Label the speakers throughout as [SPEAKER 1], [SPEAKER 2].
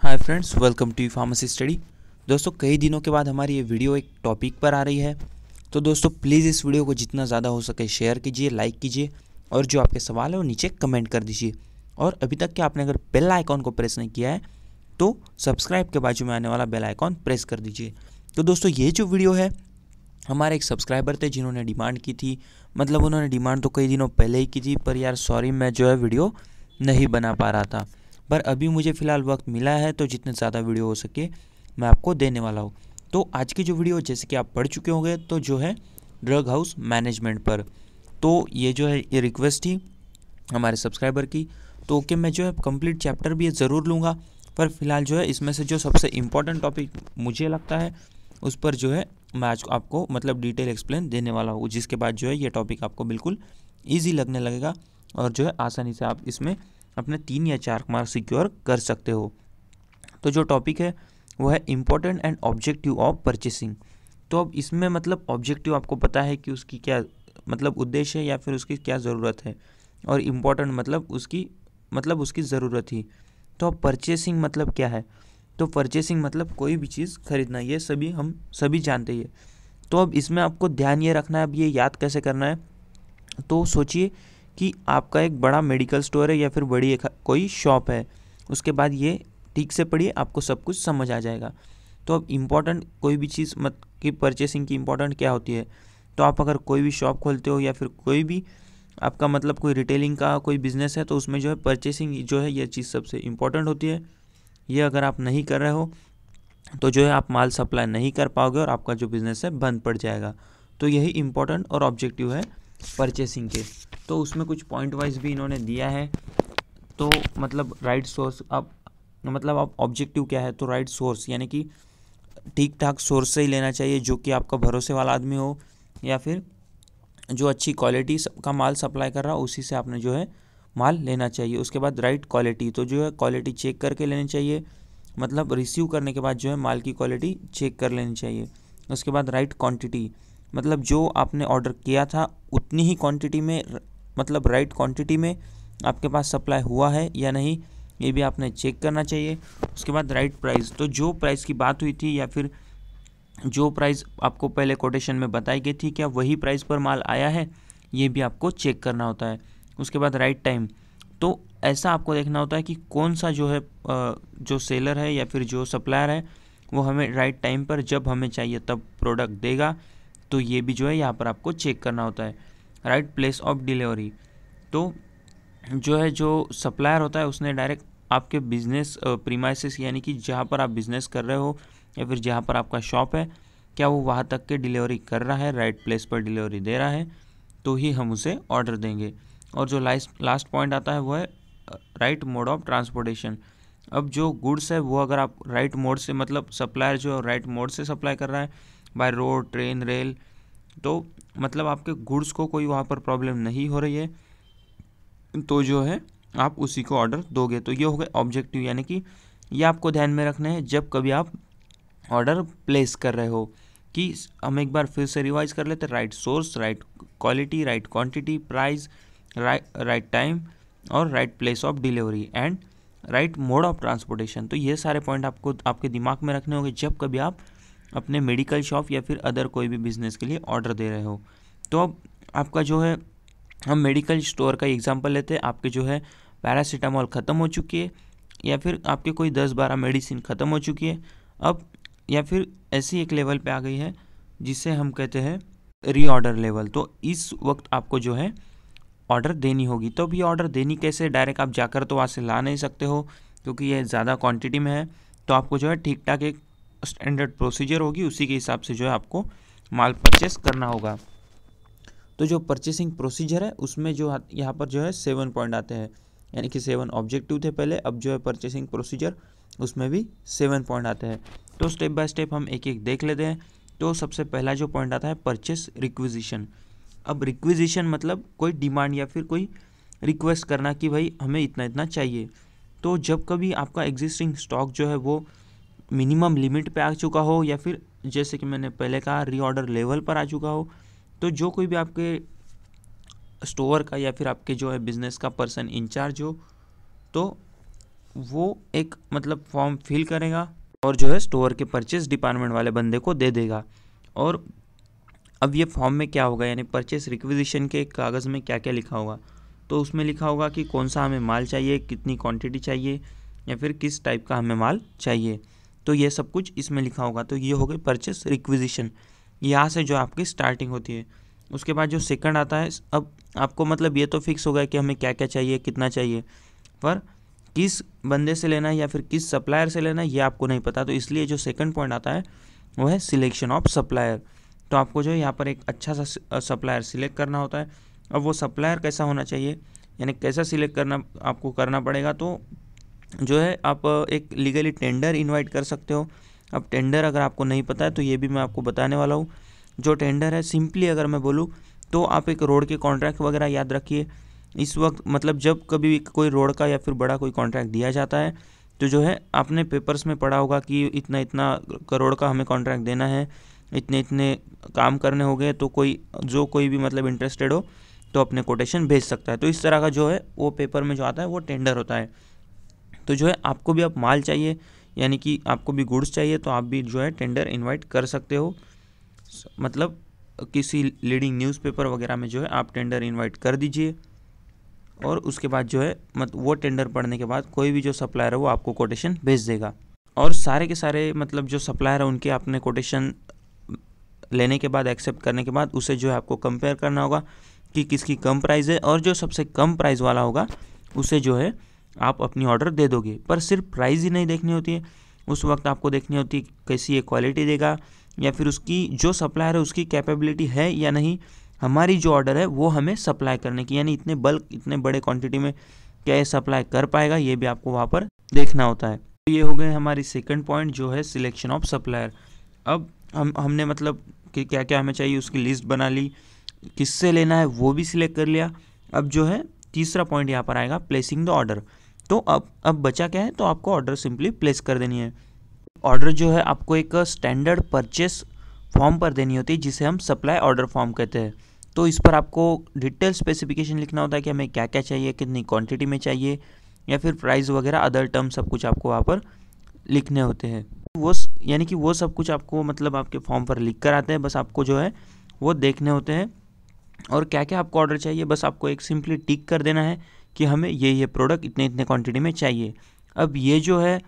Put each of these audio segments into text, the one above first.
[SPEAKER 1] Hi friends, welcome to pharmacy study. दोस्तों, कई दिनों के बाद हमारी ये वीडियो एक टॉपिक पर आ रही है। तो दोस्तों, प्लीज़ इस वीडियो को जितना ज़्यादा हो सके शेयर कीजिए, लाइक कीजिए और जो आपके सवाल है वो नीचे कमेंट कर दीजिए। और अभी तक के आपने अगर बेल आइकॉन को प्रेस नहीं किया है तो सब्सक्राइब के बाजू में आने वाला बेल आइकॉन प्रेस कर दीजिए। तो दोस्तों, ये जो वीडियो है हमारे एक सब्सक्राइबर थे जिन्होंने डिमांड की थी। मतलब उन्होंने डिमांड तो कई दिनों पहले ही की थी, पर यार सॉरी, मैं जो है वीडियो नहीं बना पा रहा था। पर अभी मुझे फ़िलहाल वक्त मिला है तो जितने ज़्यादा वीडियो हो सके मैं आपको देने वाला हूँ। तो आज की जो वीडियो, जैसे कि आप पढ़ चुके होंगे, तो जो है ड्रग हाउस मैनेजमेंट पर। तो ये जो है ये रिक्वेस्ट थी हमारे सब्सक्राइबर की। तो ओके, मैं जो है कंप्लीट चैप्टर भी ज़रूर लूँगा, पर फिलहाल जो है इसमें से जो सबसे इम्पोर्टेंट टॉपिक मुझे लगता है उस पर जो है मैं आज आपको मतलब डिटेल एक्सप्लेन देने वाला हूँ, जिसके बाद जो है ये टॉपिक आपको बिल्कुल ईजी लगने लगेगा और जो है आसानी से आप इसमें अपने 3 या 4 मार्क सिक्योर कर सकते हो। तो जो टॉपिक है वो है important and objective of purchasing. तो अब इसमें मतलब ऑब्जेक्टिव आपको पता है कि उसकी क्या मतलब उद्देश्य है या फिर उसकी क्या ज़रूरत है, और इम्पोर्टेंट मतलब उसकी ज़रूरत ही। तो अब परचेसिंग मतलब क्या है? तो परचेसिंग मतलब कोई भी चीज़ खरीदना, ये हम सभी जानते हैं। तो अब इसमें आपको ध्यान ये रखना है, अब ये याद कैसे करना है। तो सोचिए कि आपका एक बड़ा मेडिकल स्टोर है या फिर बड़ी एक कोई शॉप है। उसके बाद ये ठीक से पढ़िए, आपको सब कुछ समझ आ जाएगा। तो अब इम्पॉर्टेंट कोई भी चीज़ की परचेसिंग की इम्पोर्टेंट क्या होती है। तो आप अगर कोई भी शॉप खोलते हो या फिर कोई भी आपका मतलब कोई रिटेलिंग का कोई बिज़नेस है, तो उसमें जो है परचेसिंग जो है ये चीज़ सबसे इम्पोर्टेंट होती है। ये अगर आप नहीं कर रहे हो तो जो है आप माल सप्लाई नहीं कर पाओगे और आपका जो बिज़नेस है बंद पड़ जाएगा। तो यही इम्पोर्टेंट और ऑब्जेक्टिव है परचेसिंग के। तो उसमें कुछ पॉइंट वाइज भी इन्होंने दिया है। तो मतलब राइट सोर्स, आप ऑब्जेक्टिव क्या है, तो राइट सोर्स यानी कि ठीक ठाक सोर्स से ही लेना चाहिए, जो कि आपका भरोसे वाला आदमी हो या फिर जो अच्छी क्वालिटी का माल सप्लाई कर रहा हो, उसी से आपने जो है माल लेना चाहिए। उसके बाद राइट क्वालिटी, तो जो है क्वालिटी चेक करके लेनी चाहिए। मतलब रिसीव करने के बाद जो है माल की क्वालिटी चेक कर लेनी चाहिए। उसके बाद राइट क्वांटिटी, मतलब जो आपने ऑर्डर किया था उतनी ही क्वांटिटी में, मतलब राइट क्वांटिटी में आपके पास सप्लाई हुआ है या नहीं, ये भी आपने चेक करना चाहिए। उसके बाद राइट प्राइस, तो जो प्राइस की बात हुई थी या फिर जो प्राइस आपको पहले कोटेशन में बताई गई थी, क्या वही प्राइस पर माल आया है, ये भी आपको चेक करना होता है। उसके बाद राइट टाइम, तो ऐसा आपको देखना होता है कि कौन सा जो है जो सेलर है या फिर जो सप्लायर है वो हमें राइट टाइम पर जब हमें चाहिए तब प्रोडक्ट देगा। तो ये भी जो है यहाँ पर आपको चेक करना होता है। राइट प्लेस ऑफ डिलीवरी, तो जो है जो सप्लायर होता है उसने डायरेक्ट आपके बिजनेस प्रीमाइसेस यानी कि जहाँ पर आप बिज़नेस कर रहे हो या फिर जहाँ पर आपका शॉप है, क्या वो वहाँ तक के डिलीवरी कर रहा है, राइट प्लेस पर डिलीवरी दे रहा है, तो ही हम उसे ऑर्डर देंगे। और जो लास्ट पॉइंट आता है वो है राइट मोड ऑफ ट्रांसपोर्टेशन। अब जो गुड्स है वो अगर आप राइट मोड से, मतलब सप्लायर जो राइट मोड से सप्लाई कर रहा है बाय रोड, ट्रेन, रेल, तो मतलब आपके गुड्स को कोई वहाँ पर प्रॉब्लम नहीं हो रही है, तो जो है आप उसी को ऑर्डर दोगे। तो ये हो गए ऑब्जेक्टिव, यानी कि ये आपको ध्यान में रखना है जब कभी आप ऑर्डर प्लेस कर रहे हो। कि हम एक बार फिर से रिवाइज कर लेते हैं। Right source, right quality, right quantity, price, right time और right place of delivery and right mode of transportation. तो ये सारे पॉइंट आपको आपके दिमाग में रखने होंगे जब कभी आप अपने मेडिकल शॉप या फिर अदर कोई भी बिज़नेस के लिए ऑर्डर दे रहे हो। तो अब आपका जो है, हम मेडिकल स्टोर का एग्जांपल लेते हैं। आपके जो है पैरासीटामॉल ख़त्म हो चुकी है या फिर आपके कोई 10-12 मेडिसिन ख़त्म हो चुकी है अब, या फिर ऐसी एक लेवल पे आ गई है जिसे हम कहते हैं रीऑर्डर लेवल। तो इस वक्त आपको जो है ऑर्डर देनी होगी। तो भी ऑर्डर देनी कैसे, डायरेक्ट आप जाकर तो वहाँ से ला नहीं सकते हो क्योंकि ये ज़्यादा क्वांटिटी में है। तो आपको जो है ठीक ठाक एक स्टैंडर्ड प्रोसीजर होगी, उसी के हिसाब से जो है आपको माल परचेस करना होगा। तो जो परचेसिंग प्रोसीजर है उसमें जो यहाँ पर जो है 7 पॉइंट आते हैं, यानी कि 7 ऑब्जेक्टिव थे पहले, अब जो है परचेसिंग प्रोसीजर उसमें भी 7 पॉइंट आते हैं। तो स्टेप बाय स्टेप हम एक एक देख लेते हैं। तो सबसे पहला जो पॉइंट आता है परचेस रिक्विजिशन। अब रिक्विजिशन मतलब कोई डिमांड या फिर कोई रिक्वेस्ट करना कि भाई हमें इतना इतना चाहिए। तो जब कभी आपका एग्जिस्टिंग स्टॉक जो है वो मिनिमम लिमिट पे आ चुका हो या फिर जैसे कि मैंने पहले कहा रीऑर्डर लेवल पर आ चुका हो, तो जो कोई भी आपके स्टोर का या फिर आपके जो है बिज़नेस का पर्सन इंचार्ज हो, तो वो एक मतलब फॉर्म फिल करेगा और जो है स्टोर के परचेस डिपार्टमेंट वाले बंदे को दे देगा। और अब ये फॉर्म में क्या होगा, यानी परचेस रिक्विजिशन के कागज़ में क्या क्या लिखा होगा, तो उसमें लिखा होगा कि कौन सा हमें माल चाहिए, कितनी क्वांटिटी चाहिए, या फिर किस टाइप का हमें माल चाहिए, तो ये सब कुछ इसमें लिखा होगा। तो ये हो गई परचेस रिक्विजिशन, यहाँ से जो आपकी स्टार्टिंग होती है। उसके बाद जो सेकंड आता है, अब आपको मतलब ये तो फिक्स हो गया कि हमें क्या क्या चाहिए, कितना चाहिए, पर किस बंदे से लेना है या फिर किस सप्लायर से लेना है ये आपको नहीं पता। तो इसलिए जो सेकंड पॉइंट आता है वो है सिलेक्शन ऑफ सप्लायर। तो आपको जो है यहाँ पर एक अच्छा सा सप्लायर सिलेक्ट करना होता है। अब वो सप्लायर कैसा होना चाहिए, यानी कैसा सिलेक्ट करना आपको करना पड़ेगा, तो जो है आप एक लीगली टेंडर इनवाइट कर सकते हो। अब टेंडर अगर आपको नहीं पता है तो ये भी मैं आपको बताने वाला हूँ। जो टेंडर है, सिंपली अगर मैं बोलूँ तो आप एक रोड के कॉन्ट्रैक्ट वगैरह याद रखिए। इस वक्त मतलब जब कभी कोई रोड का या फिर बड़ा कोई कॉन्ट्रैक्ट दिया जाता है तो जो है आपने पेपर्स में पढ़ा होगा कि इतना इतना करोड़ का हमें कॉन्ट्रैक्ट देना है, इतने इतने काम करने हो गए, तो कोई भी मतलब इंटरेस्टेड हो तो अपने कोटेशन भेज सकता है। तो इस तरह का जो है वो पेपर में जो आता है वो टेंडर होता है। तो जो है आपको भी अब माल चाहिए, यानी कि आपको भी गुड्स चाहिए, तो आप भी जो है टेंडर इनवाइट कर सकते हो। मतलब किसी लीडिंग न्यूज़पेपर वगैरह में जो है आप टेंडर इनवाइट कर दीजिए, और उसके बाद जो है वो टेंडर पढ़ने के बाद कोई भी जो सप्लायर है वो आपको कोटेशन भेज देगा। और सारे के सारे मतलब जो सप्लायर है उनके आपने कोटेशन लेने के बाद, एक्सेप्ट करने के बाद, उसे जो है आपको कंपेयर करना होगा कि किसकी कम प्राइस है, और जो सबसे कम प्राइस वाला होगा उसे जो है आप अपनी ऑर्डर दे दोगे। पर सिर्फ प्राइस ही नहीं देखनी होती है, उस वक्त आपको देखनी होती है कैसी ये क्वालिटी देगा, या फिर उसकी जो सप्लायर है उसकी कैपेबिलिटी है या नहीं हमारी जो ऑर्डर है वो हमें सप्लाई करने की, यानी इतने बड़े क्वांटिटी में क्या ये सप्लाई कर पाएगा, ये भी आपको वहाँ पर देखना होता है। तो ये हो गए हमारी सेकंड पॉइंट जो है सिलेक्शन ऑफ सप्लायर। अब हमने मतलब कि क्या क्या हमें चाहिए उसकी लिस्ट बना ली, किससे लेना है वो भी सिलेक्ट कर लिया। अब जो है तीसरा पॉइंट यहाँ पर आएगा, प्लेसिंग द ऑर्डर। तो अब बचा क्या है, तो आपको ऑर्डर सिंपली प्लेस कर देनी है। ऑर्डर जो है आपको एक स्टैंडर्ड परचेस फॉर्म पर देनी होती है जिसे हम सप्लाई ऑर्डर फॉर्म कहते हैं। तो इस पर आपको डिटेल स्पेसिफिकेशन लिखना होता है कि हमें क्या क्या चाहिए, कितनी क्वांटिटी में चाहिए, या फिर प्राइस वगैरह अदर टर्म सब कुछ आपको वहाँ पर लिखने होते हैं। यानी कि वो सब कुछ आपको मतलब आपके फॉर्म पर लिख कर आते हैं, बस आपको जो है वो देखने होते हैं। और क्या क्या आपको ऑर्डर चाहिए, बस आपको एक सिंपली टिक कर देना है कि हमें ये प्रोडक्ट इतने इतने क्वांटिटी में चाहिए। अब ये जो है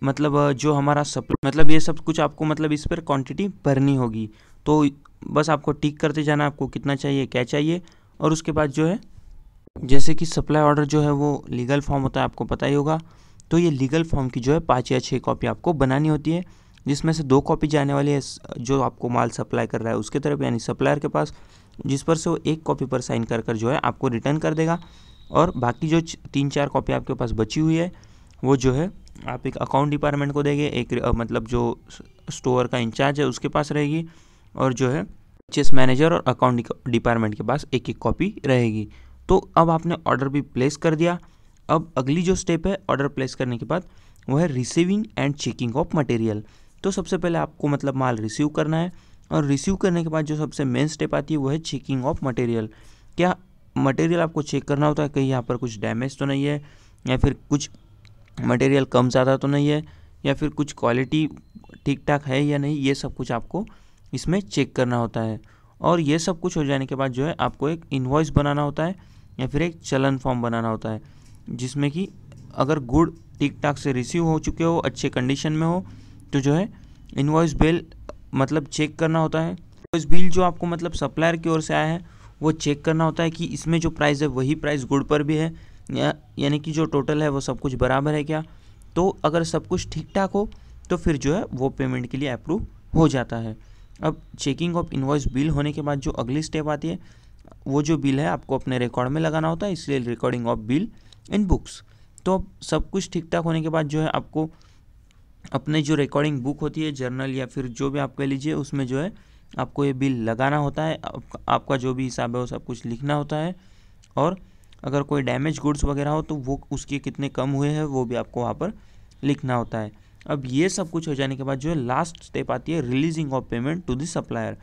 [SPEAKER 1] मतलब जो हमारा सप्लाई मतलब ये सब कुछ आपको मतलब इस पर क्वांटिटी भरनी होगी। तो बस आपको टिक करते जाना आपको कितना चाहिए, क्या चाहिए। और उसके बाद जो है जैसे कि सप्लाई ऑर्डर जो है वो लीगल फॉर्म होता है, आपको पता ही होगा। तो ये लीगल फॉर्म की जो है 5 या 6 कॉपी आपको बनानी होती है, जिसमें से 2 कॉपी जाने वाली है जो आपको माल सप्लाई कर रहा है उसके तरफ, यानी सप्लायर के पास, जिस पर से वो 1 कॉपी पर साइन कर जो है आपको रिटर्न कर देगा। और बाकी जो 3-4 कॉपी आपके पास बची हुई है वो जो है आप एक अकाउंट डिपार्टमेंट को देंगे, एक मतलब जो स्टोर का इंचार्ज है उसके पास रहेगी, और जो है परचेस मैनेजर और अकाउंट डिपार्टमेंट के पास एक एक कॉपी रहेगी। तो अब आपने ऑर्डर भी प्लेस कर दिया। अब अगली जो स्टेप है ऑर्डर प्लेस करने के बाद वो है receiving end checking of material. तो सबसे पहले आपको मतलब माल रिसीव करना है, और रिसीव करने के बाद जो सबसे मेन स्टेप आती है वो है चेकिंग ऑफ मटेरियल। क्या मटेरियल आपको चेक करना होता है कहीं यहाँ पर कुछ डैमेज तो नहीं है, या फिर कुछ मटेरियल कम ज़्यादा तो नहीं है, या फिर कुछ क्वालिटी ठीक ठाक है या नहीं, ये सब कुछ आपको इसमें चेक करना होता है। और ये सब कुछ हो जाने के बाद जो है आपको एक इन्वॉइस बनाना होता है, या फिर एक चलन फॉर्म बनाना होता है, जिसमें कि अगर गुड ठीक ठाक से रिसीव हो चुके हो, अच्छे कंडीशन में हो, तो जो है इन्वॉइस बिल मतलब चेक करना होता है। इन्वॉइस बिल जो आपको मतलब सप्लायर की ओर से आया है वो चेक करना होता है कि इसमें जो प्राइस है वही प्राइस गुड पर भी है, यानी कि जो टोटल है वो सब कुछ बराबर है क्या। तो अगर सब कुछ ठीक ठाक हो तो फिर जो है वो पेमेंट के लिए अप्रूव हो जाता है। अब चेकिंग ऑफ इन्वॉइस बिल होने के बाद जो अगली स्टेप आती है वो जो बिल है आपको अपने रिकॉर्ड में लगाना होता है, इसलिए recording of bill in books. तो सब कुछ ठीक ठाक होने के बाद जो है आपको अपने जो रिकॉर्डिंग बुक होती है, जर्नल या फिर जो भी आप कह लीजिए, उसमें जो है आपको ये बिल लगाना होता है। आपका जो भी हिसाब है वो सब कुछ लिखना होता है, और अगर कोई डैमेज गुड्स वगैरह हो तो वो उसके कितने कम हुए हैं वो भी आपको वहाँ पर लिखना होता है। अब ये सब कुछ हो जाने के बाद जो है लास्ट स्टेप आती है releasing of payment to the supplier.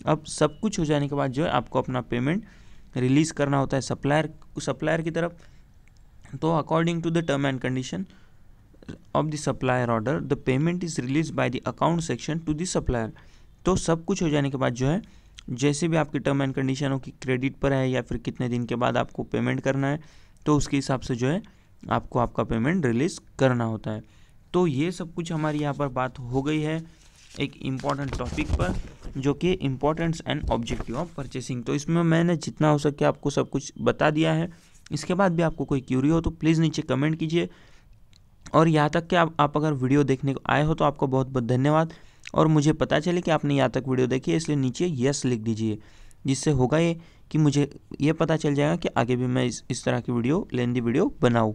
[SPEAKER 1] अब सब कुछ हो जाने के बाद जो है आपको अपना पेमेंट रिलीज़ करना होता है सप्लायर की तरफ। तो according to the term and condition of the supplier order the payment is release by the account section to the supplier. तो सब कुछ हो जाने के बाद जो है, जैसे भी आपकी टर्म एंड कंडीशन हो कि क्रेडिट पर है या फिर कितने दिन के बाद आपको पेमेंट करना है, तो उसके हिसाब से जो है आपको आपका पेमेंट रिलीज़ करना होता है। तो ये सब कुछ हमारी यहाँ पर बात हो गई है एक इम्पॉर्टेंट टॉपिक पर, जो कि importance and objective of purchasing. तो इसमें मैंने जितना हो सके आपको सब कुछ बता दिया है। इसके बाद भी आपको कोई क्यूरी हो तो प्लीज़ नीचे कमेंट कीजिए। और यहाँ तक कि आप अगर वीडियो देखने को आए हो तो आपको बहुत बहुत धन्यवाद। और मुझे पता चले कि आपने यहाँ तक वीडियो देखी है, इसलिए नीचे यस लिख दीजिए, जिससे होगा ये कि मुझे ये पता चल जाएगा कि आगे भी मैं इस तरह की वीडियो, लेंदी वीडियो बनाऊँ,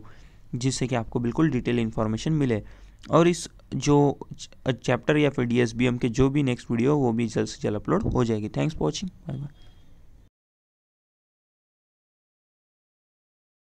[SPEAKER 1] जिससे कि आपको बिल्कुल डिटेल इन्फॉर्मेशन मिले। और इस जो चैप्टर या फिर DSBM के जो भी नेक्स्ट वीडियो वो भी जल्द से जल्द अपलोड हो जाएगी। Thanks for watching, bye bye.